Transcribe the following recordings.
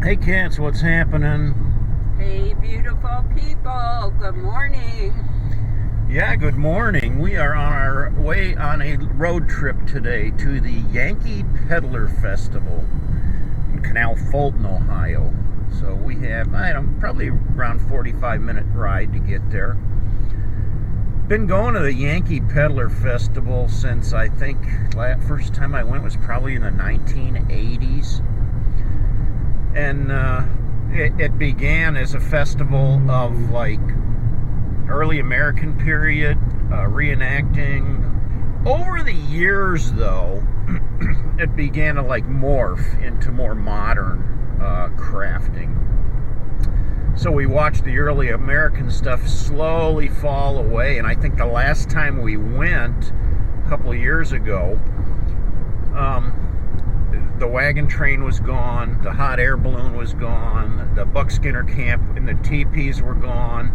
Hey cats, what's happening? Hey, beautiful people. Good morning. Yeah, good morning. We are on our way on a road trip today to the Yankee Peddler Festival in Canal Fulton, Ohio. So we have, probably around 45-minute ride to get there. Been going to the Yankee Peddler Festival since I think first time I went was probably in the 1980s. And it began as a festival of like early American period reenacting. Over the years, though, it began to like morph into more modern crafting. So we watched the early American stuff slowly fall away, and I think the last time we went, a couple of years ago, the wagon train was gone, the hot air balloon was gone, the buckskinner camp and the teepees were gone,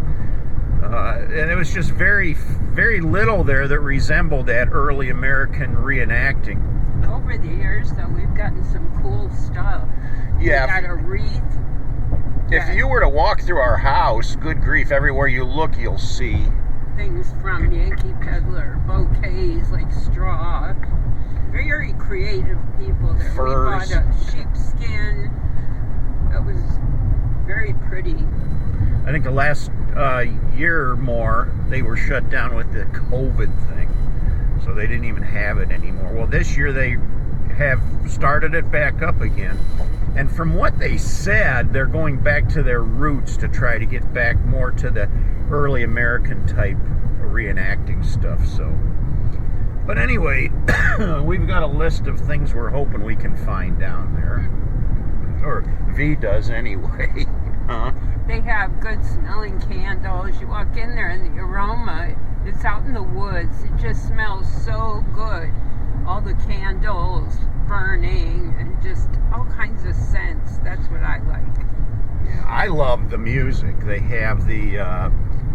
and it was just very, very little there that resembled that early American reenacting. Over the years, though, we've gotten some cool stuff. Yeah. We got a wreath. If you were to walk through our house, good grief, everywhere you look, you'll see things from Yankee Peddler, bouquets like straw. Very creative people there. Furs. We bought a sheepskin. It was very pretty. I think the last year or more, they were shut down with the COVID thing. So they didn't even have it anymore. Well, this year they have started it back up again. And from what they said, they're going back to their roots to try to get back more to the early American type reenacting stuff. So, but anyway, we've got a list of things we're hoping we can find down there. Or V does anyway. Huh? They have good smelling candles. You walk in there and the aroma, it's out in the woods. It just smells so good. All the candles burning and just all kinds of scents. That's what I like. Yeah, I love the music. They have the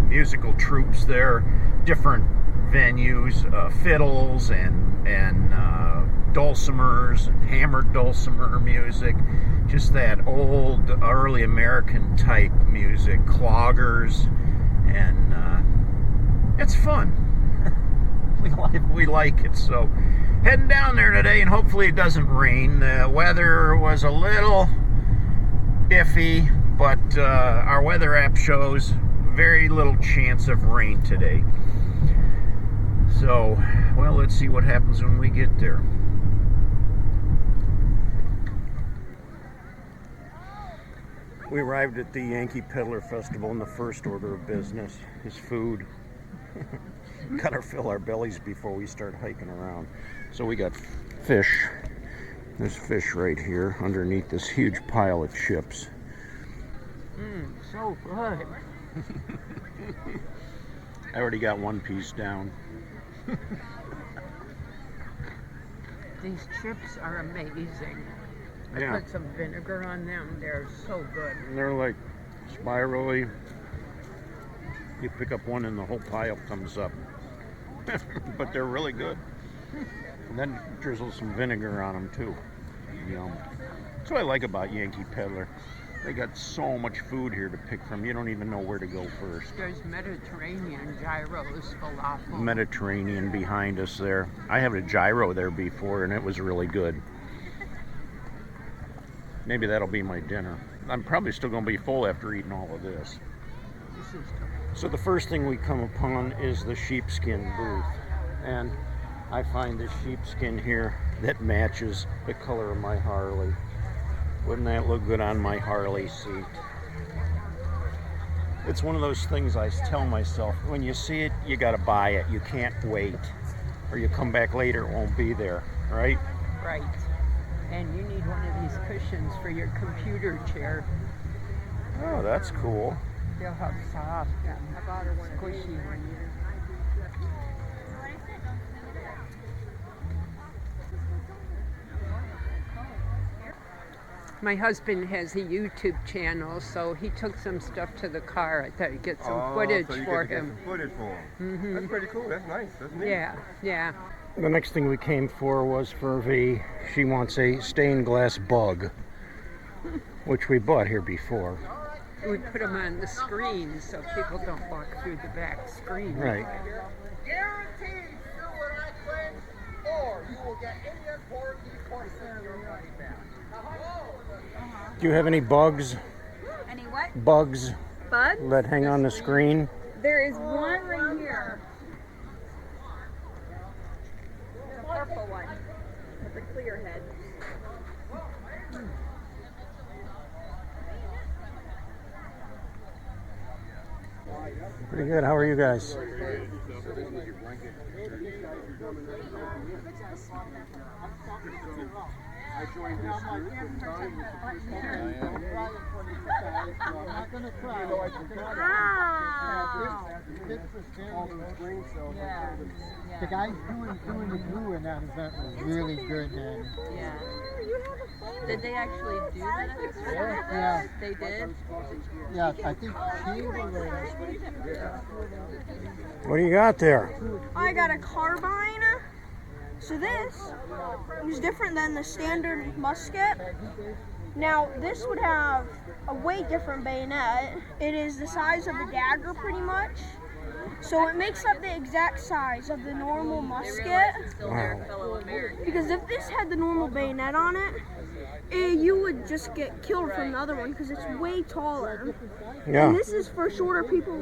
musical troops there, different venues, fiddles and dulcimers, and hammered dulcimer music, just that old early American type music, cloggers, and it's fun. we like it. So heading down there today, and hopefully it doesn't rain. The weather was a little iffy, but our weather app shows very little chance of rain today. So, well, let's see what happens when we get there. We arrived at the Yankee Peddler Festival, and the first order of business is food. Gotta fill our bellies before we start hiking around. So we got fish. There's fish right here underneath this huge pile of chips. So good. I already got one piece down. These chips are amazing. I put some vinegar on them. They're so good. And they're like spirally. You pick up one and the whole pile comes up. But they're really good. And then drizzle some vinegar on them too. Yum. That's what I like about Yankee Peddler. They got so much food here to pick from. You don't even know where to go first. There's Mediterranean gyros, falafel. Mediterranean behind us there. I had a gyro there before and it was really good. Maybe that'll be my dinner. I'm probably still going to be full after eating all of this. So the first thing we come upon is the sheepskin booth. And I find this sheepskin here that matches the color of my Harley. Wouldn't that look good on my Harley seat? It's one of those things I tell myself, when you see it, you gotta buy it. You can't wait. Or you come back later, it won't be there, right? Right. And you need one of these cushions for your computer chair. Oh, that's cool. They'll have soft and squishy. My husband has a YouTube channel, so he took some stuff to the car. I thought I'd get some footage for him. That's pretty cool. That's nice. That's neat. Yeah. The next thing we came for was for V. She wants a stained glass bug. which we bought here before. We put them on the screen so people don't walk through the back screen. Right. Guaranteed do what I claim, or you will get Indian pork, pork and your money back. Do you have any bugs? Any what? Bugs Bugs? that hang on the screen? There is one right here. The purple one with the clear head. Pretty good. How are you guys? I joined this group and Donnie was the first one I'm not going to cry. The guy doing the glue in that event was really good, and Yeah. Did they actually do that? yeah, They did? yeah, I think she was. What do you got there? I got a carbine. So this is different than the standard musket. Now this would have a way different bayonet. It is the size of a dagger pretty much. So it makes up the exact size of the normal musket. Wow. Because if this had the normal bayonet on it, you would just get killed from the other one because it's way taller. Yeah. And this is for shorter people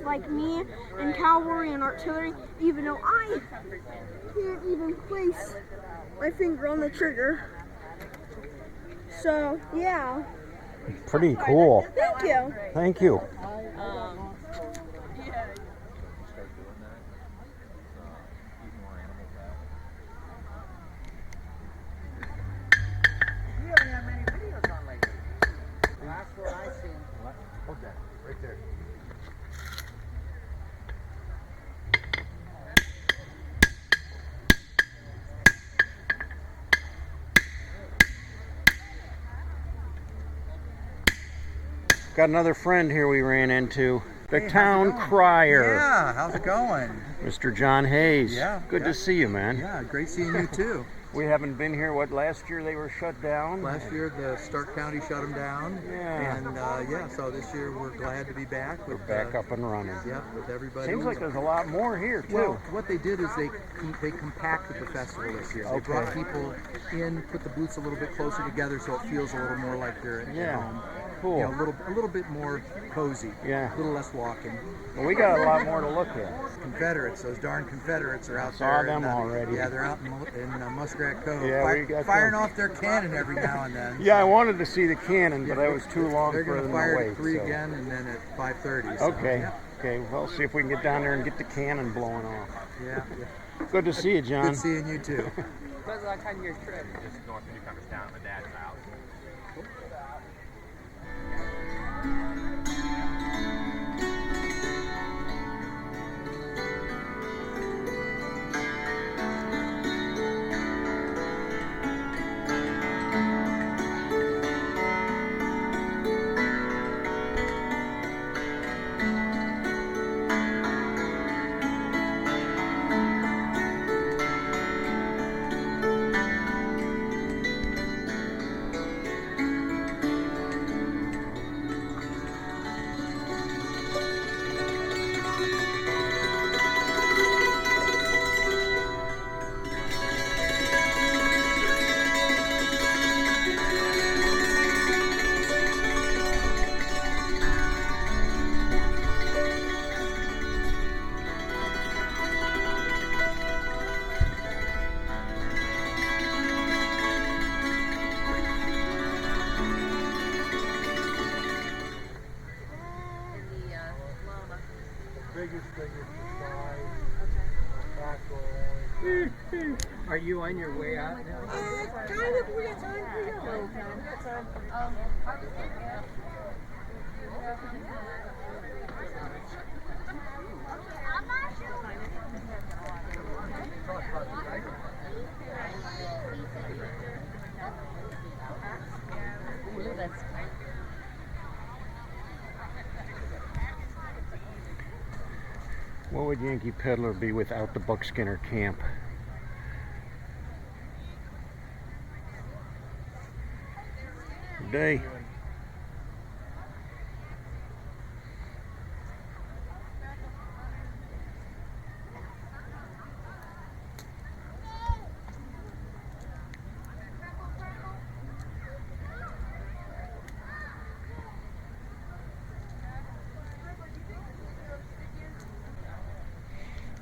like me and cavalry and artillery, even though I can't even place my finger on the trigger. So, yeah. Pretty cool. Thank you. Thank you. You haven't had many videos on lately. Last one I seen. Okay, right there. Got another friend here we ran into. The town crier. Yeah, how's it going? Mr. John Hayes. Yeah, Good yeah. to see you, man. Yeah, great seeing you too. We haven't been here, last year they were shut down? Last year the Stark County shut them down. Yeah. And yeah, so this year we're glad to be back. We're With, back up and running. Yeah, with everybody. Seems like there's a lot more here, too. Well, what they did is they compacted the festival this year. They brought Okay. people in, put the booths a little bit closer together so it feels a little more like you're at Yeah. home. Cool. You know, a little bit more cozy. Yeah. A little less walking. Well, we got a lot more to look at. Confederates, those darn Confederates are out Saw there. them in, already. Yeah, they're out in Muskrat Cove. Yeah, we got firing them. off their cannon every now and then. Yeah, I wanted to see the cannon, but I was too long They're for going them to fire to wait. at 3 so. again and then at 5:30. So, Okay. Yeah, Okay, well, see if we can get down there and get the cannon blowing off. yeah. Good to see you, John. Good seeing you too. Good luck on your trip. Just north of Newcomer's Town, my dad's house. Are you on your way out now? Kind of, we got time for you. What would Yankee Peddler be without the Buckskinner camp? day.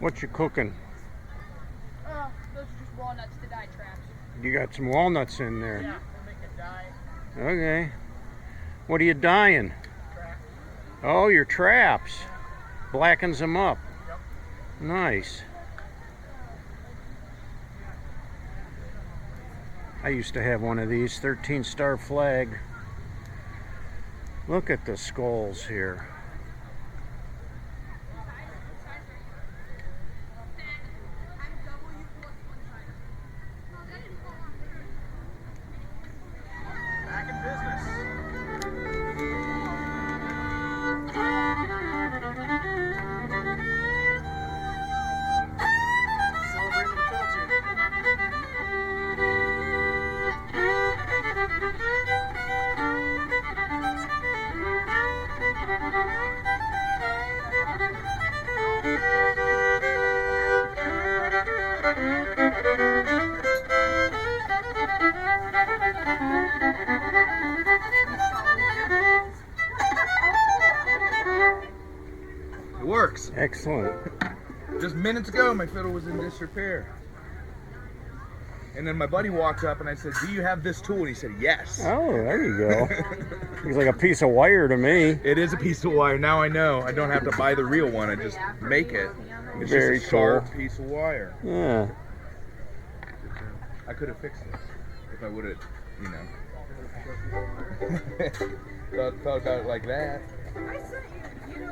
What you cooking? Those are just walnuts to dye traps. You got some walnuts in there. Yeah, we'll make a dye. Okay. What are you dyeing? Oh, your traps. Blackens them up. Yep. Nice. I used to have one of these, 13-star flag. Look at the skulls here. Back in business. Celebrating culture. It works. Excellent. Just minutes ago, my fiddle was in disrepair. And then my buddy walked up and I said, "Do you have this tool?" And he said, "Yes." Oh, there you go. Looks like a piece of wire to me. It is a piece of wire. Now I know. I don't have to buy the real one. I just make it. It's Very just a sharp cool. piece of wire. Yeah. I could have fixed it if I would have, thought about it like that. I sent you,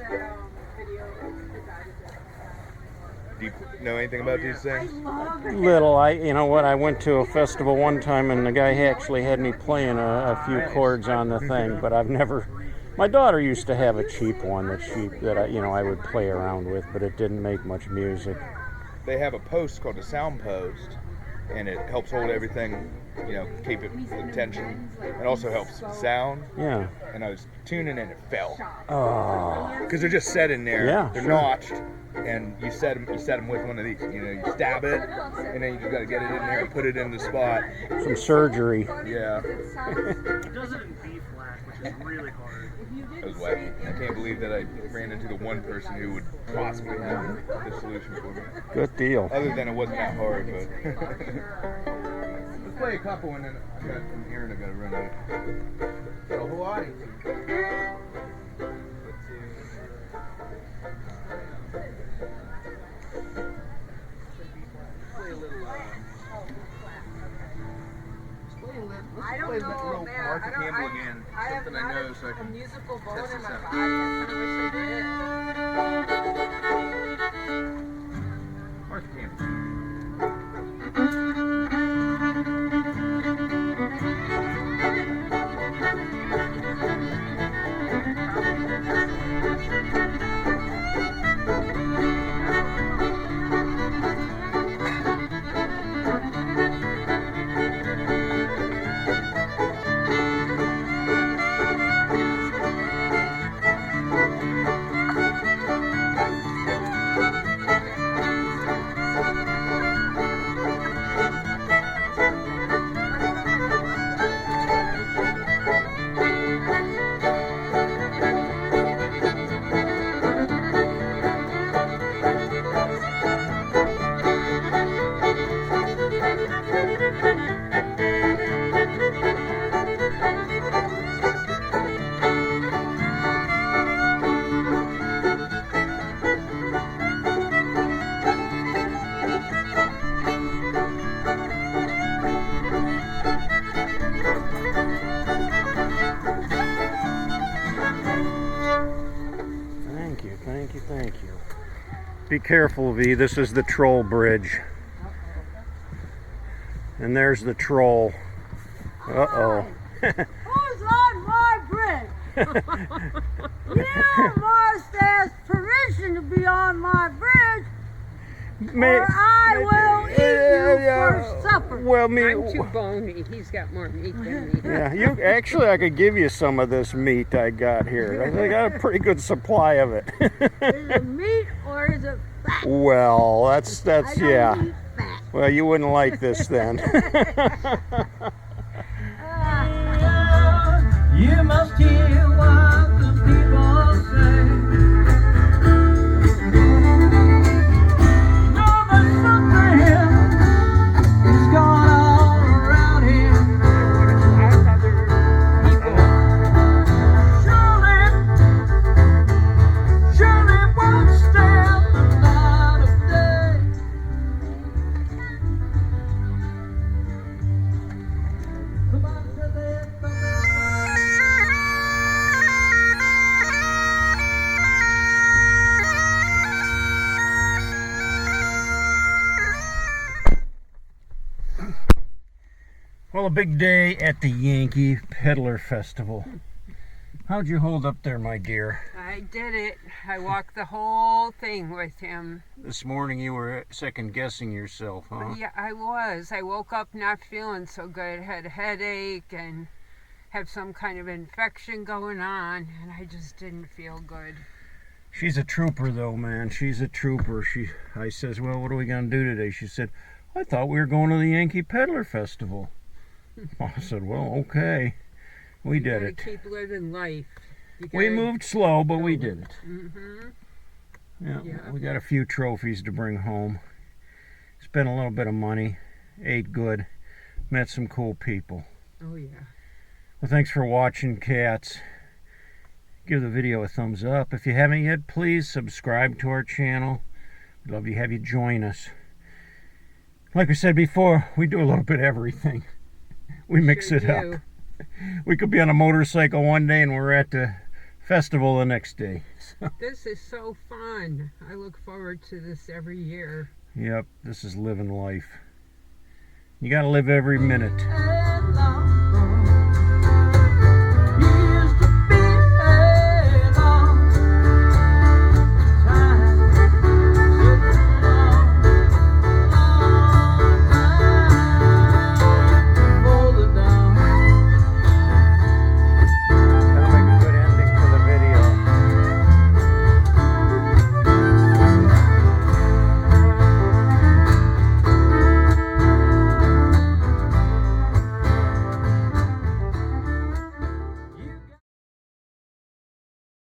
that video of the guy that Do you know anything about these things? love it. Little, you know what, I went to a festival one time and the guy actually had me playing a few chords on the thing, but I've never, my daughter used to have a cheap one that I would play around with, but it didn't make much music. They have a post called a sound post, and it helps hold everything, keep it the tension. It also helps sound. Yeah. And I was tuning and it fell Oh, because they're just set in there. Yeah, They're sure. notched, and you set them with one of these. You stab it, and then you just got to get it in there and put it in the spot. some surgery. Yeah, He does it in B flat, which is really hard. it was wacky. I can't believe that I ran into the one person who would possibly have the solution for me. Good deal. Other than it wasn't that hard, but let's play a couple, and then I got some here, and I got to run out. So Hawaii. I don't Play know, little man. Martha Campbell again. I have Something I not know, so I a can musical bone test in this my out. body. I kind of wish I did. Martha Campbell. Thank you. Be careful, V. This is the troll bridge. And there's the troll. Uh-oh. Who's on my bridge? You must ask permission to be on my bridge. or I will eat you for supper. Well, I'm too bony. He's got more meat than me. yeah, you actually, I could give you some of this meat I got here. I got a pretty good supply of it. Is it meat or is it fat? Well, that's I don't yeah. eat fat. Well, you wouldn't like this then. You must hear what the people say. No, there's something is going on around here. Surely won't stand the light of day. Somebody said they had something. Well, a big day at the Yankee Peddler Festival. How'd you hold up there, my dear? I did it. I walked the whole thing with him. This morning you were second guessing yourself, huh? Yeah, I was. I woke up not feeling so good. Had a headache and have some kind of infection going on, and I just didn't feel good. She's a trooper, though, man. She's a trooper. I says, well, what are we going to do today? She said, I thought we were going to the Yankee Peddler Festival. I said, well, okay. We did it. Keep living life. We moved slow, but we did it. Mm-hmm. Yeah, we got a few trophies to bring home. Spent a little bit of money. Ate good. Met some cool people. Oh, yeah. Well, thanks for watching, cats. Give the video a thumbs up. If you haven't yet, please subscribe to our channel. We'd love to have you join us. Like we said before, we do a little bit of everything. We mix it up. We could be on a motorcycle one day and we're at the festival the next day. This is so fun. I look forward to this every year. Yep, this is living life. You gotta live every minute.